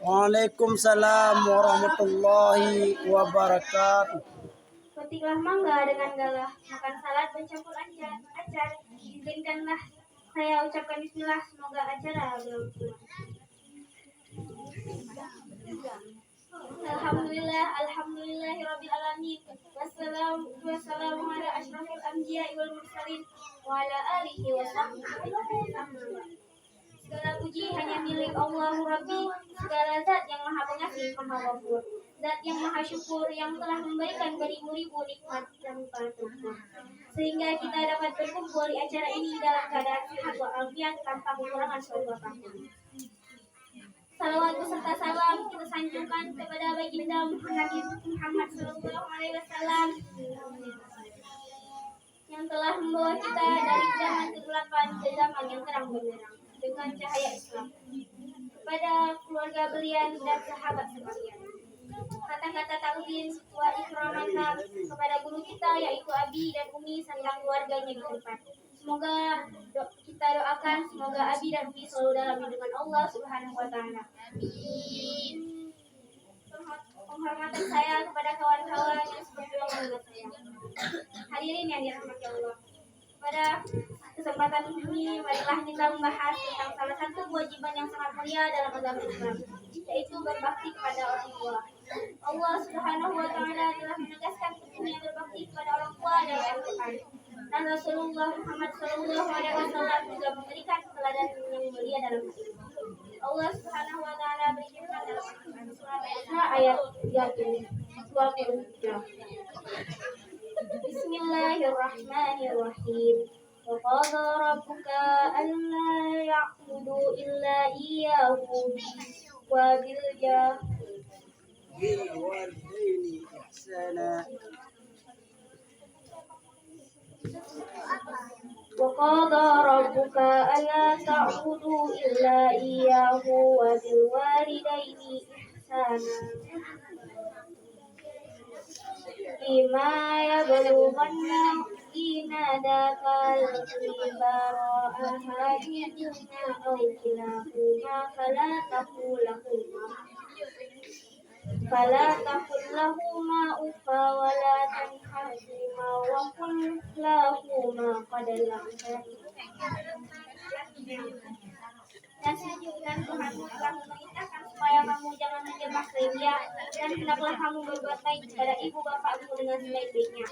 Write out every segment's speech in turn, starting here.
Waalaikumsalam warahmatullahi wabarakatuh. Petiklah mangga dengan galah, makan salad bercampur acar. Izinkanlah saya ucapkan bismillah, semoga acara berlangsung. Alhamdulillahirabbil alamin. Wassalamu ala asyrafil anbiya'i wal mursalin wa ala alihi wa sahbihi. Segala puji hanya milik Allah Rabbi, segala zat yang maha pengasih, maha ghafur, zat yang maha syukur, yang telah memberikan beribu-ribu nikmat dan bersyukur, sehingga kita dapat berkumpul di acara ini dalam keadaan sehat walafiat tanpa kekurangan suatu apapun. Salawat beserta salam kita sanjungkan kepada baginda Muhammad Sallallahu Alaihi Wasallam yang telah membawa kita dari zaman kegelapan ke zaman yang terang benderang dengan cahaya Islam, kepada keluarga beliau dan sahabat sekalian. Kata-kata takdim wa ikramatan kepada guru kita yaitu Abi dan Umi serta keluarganya di tempat. Semoga kita doakan semoga Abi dan Umi selalu dalam lindungan Allah Subhanahu wa taala. Amin. Penghormatan saya kepada kawan-kawan yang seberjuang dengan saya. Hadirin yang dirahmati Allah. Pada kesempatan ini, marilah kita membahas tentang salah satu kewajiban yang sangat mulia dalam agama Islam, yaitu berbakti kepada orang tua. Allah Subhanahu wa taala telah menegaskan pentingnya berbakti kepada orang tua dalam Al-Qur'an. Dan Rasulullah Muhammad sallallahu alaihi wasallam juga memberikan teladan yang mulia dalam hal ini. Allah Subhanahu wa taala berfirman dalam Al-Qur'an surah Al-Isra ayat 23. Bismillahirrahmanirrahim. Wa qadha rabbuka alla ya'budu illa iyyahu wa bil walidaini ihsana. Wa qadha rabbuka alla ta'budu illa iyyahu wa bil walidaini ihsana. Ima yablughanna inadakal kibara ahadihima aw kilahuma fala taqul lahuma uffa wa la tanharhuma wa qul lahuma qawlan dan Tuhanmu telah memerintahkan supaya kamu jangan menjebak dia, dan hendaklah kamu berbuat baik kepada ibu bapakmu dengan sebaik-baiknya.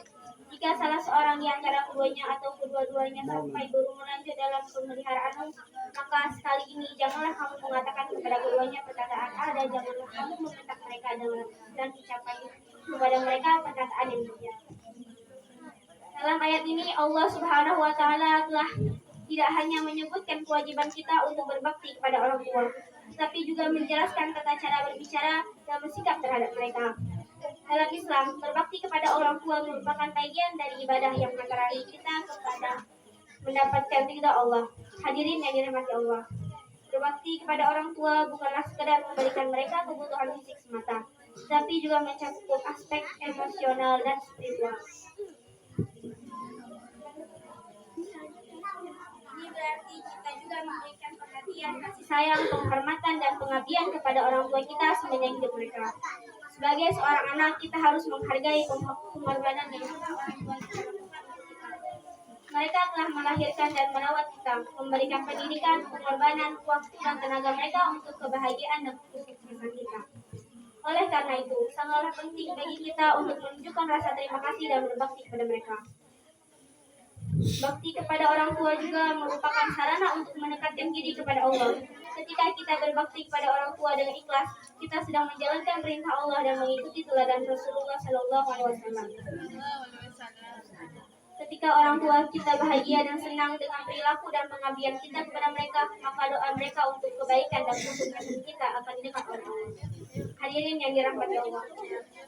Jika salah seorang di antara keduanya atau kedua-duanya sampai berumur lanjut dalam pemeliharaanmu, maka sekali ini janganlah kamu mengatakan kepada keduanya perkataan dan janganlah kamu membentak mereka dan ucapan kepada mereka perkataan yang bijak. Dalam ayat ini Allah Subhanahu wa taala telah tidak hanya menyebutkan kewajiban kita untuk berbakti kepada orang tua, tapi juga menjelaskan tata cara berbicara dan bersikap terhadap mereka. Dalam Islam, berbakti kepada orang tua merupakan bagian dari ibadah yang mengantarkan kita kepada mendapatkan ridha Allah. Hadirin yang dirahmati Allah, berbakti kepada orang tua bukanlah sekedar memberikan mereka kebutuhan fisik semata, tapi juga mencakup aspek emosional dan spiritual. Ini berarti kita juga memberikan perhatian, kasih sayang, penghormatan, dan pengabdian kepada orang tua kita sepanjang hidup mereka. Sebagai seorang anak, kita harus menghargai pengorbanan yang orang tua kita lakukan untuk kita. Mereka telah melahirkan dan merawat kita, memberikan pendidikan, pengorbanan, waktu, dan tenaga mereka untuk kebahagiaan dan kesuksesan kita. Oleh karena itu, sangatlah penting bagi kita untuk menunjukkan rasa terima kasih dan berbakti kepada mereka. Bakti kepada orang tua juga merupakan sarana untuk mendekatkan diri kepada Allah. Ketika kita berbakti kepada orang tua dengan ikhlas, kita sedang menjalankan perintah Allah dan mengikuti teladan Rasulullah Sallallahu Alaihi Wasallam. Ketika orang tua kita bahagia dan senang dengan perilaku dan pengabdian kita kepada mereka, maka doa mereka untuk kebaikan dan kesuksesan kita akan didengar oleh Allah. Hadirin yang dirahmati Allah,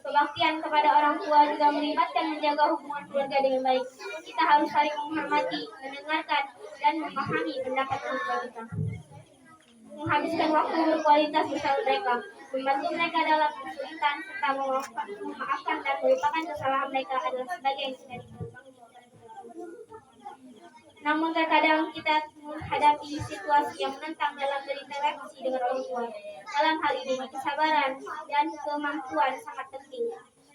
kebaktian kepada orang tua juga melibatkan menjaga hubungan keluarga dengan baik. Kita harus saling menghormati, mendengarkan, dan memahami pendapat orang tua kita. Menghabiskan waktu berkualitas bersama mereka, membantu mereka dalam kesulitan, serta memaafkan dan melupakan kesalahan mereka adalah sebagian dari Namun terkadang kita menghadapi situasi yang menentang dalam berinteraksi dengan orang tua. Dalam hal ini, kesabaran dan kemampuan sangat penting.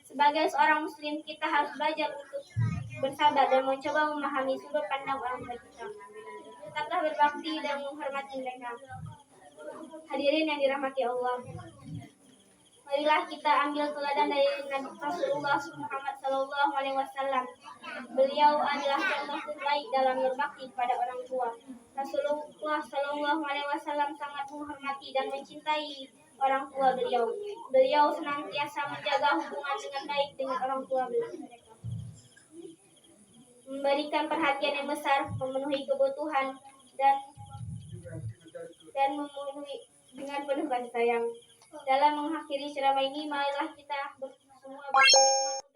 Sebagai seorang muslim, kita harus belajar untuk bersabar dan mencoba memahami sudut pandang orang tua kita. Tetaplah berbakti dan menghormati mereka. Hadirin yang dirahmati Allah, marilah kita ambil teladan dari Nabi Rasulullah Muhammad SAW. Beliau adalah contoh terbaik dalam berbakti kepada orang tua. Rasulullah SAW sangat menghormati dan mencintai orang tua beliau. Beliau senantiasa menjaga hubungan dengan baik dengan orang tua mereka, memberikan perhatian yang besar, memenuhi kebutuhan dan memenuhi dengan penuh kasih sayang. Dalam mengakhiri ceramah ini, marilah kita semua berkomitmen